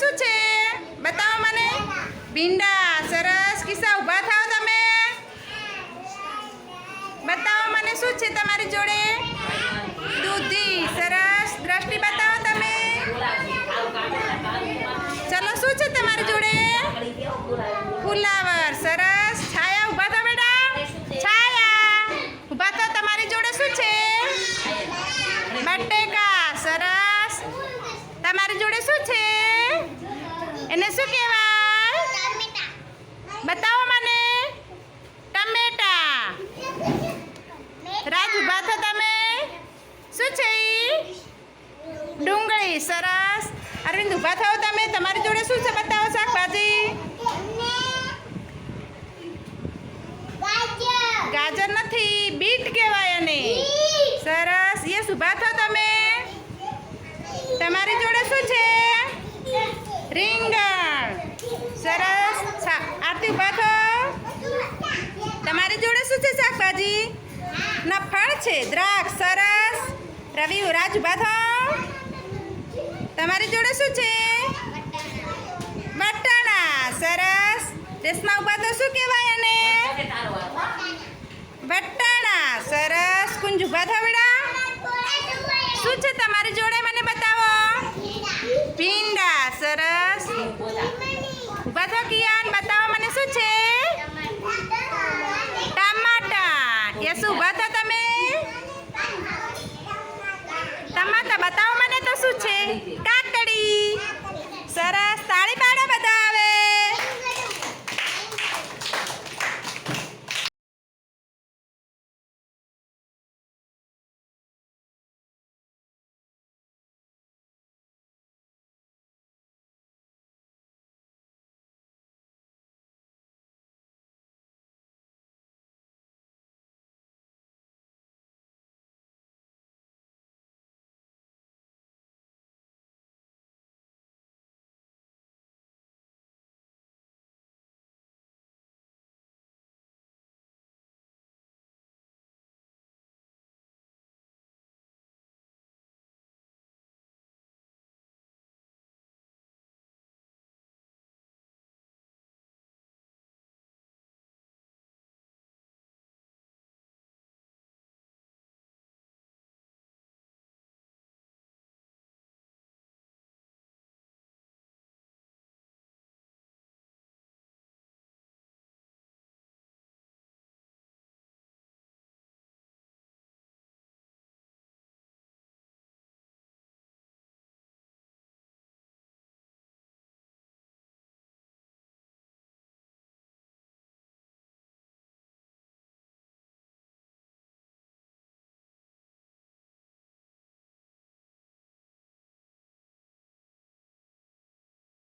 શું છે? બતાવો મને. ભીંડા. સરસ. કિસ્સા ઊભા થાઓ તમે. બતાવો મને શું છે તમારી જોડે? દૂધી. સરસ. દ્રષ્ટિ બતાવો તમે. ચલો શું છે તમારી જોડે? ફુલાવર. સરસ. છાયા ઊભા થાઓ બેટા. છાયા ઊભા થાઓ. તમારી જોડે શું છે? બટેકા. સરસ. તમારી જોડે શું છે? એને શું કહેવાય? બતાવો મને. ટમેટા. રાજ ઊભા થો તમે. શું છે ઈ? ડુંગળી. સરસ. અરવિંદ ઊભા થાઓ તમે. તમારી જોડે શું છે? બતાવો શાકભાજી. ગાજર નથી, બીટ કહેવાય એને. સરસ. યસ ઊભા થાઓ તમે. તમારી જોડે શું છે? રીંગણ. સરસ. આરતી ઊભા થાઓ. તમારી જોડે શું છે શાકભાજી? ના ફળ છે. દ્રાક્ષ. સરસ. રવિ રાજ ઊભા થાઓ. તમારી જોડે શું છે? બટાણા. સરસ. રેશમા ઊભા થાઓ. શું કહેવાય એને? બટાણા. સરસ. કુંજ ઊભા થાઓ બેટા. શું છે તમારી જોડે? મને બતાવો. ભીંડા. સરસ. ઊભા થાઓ કિયાન. બતાવો મને શું છે? ટમાટા. યસ ઊભા થાઓ તમે. ટમાટા બતાવો મને તો શું છે? કાકડી. સરસ. તાળી પાડો બધા.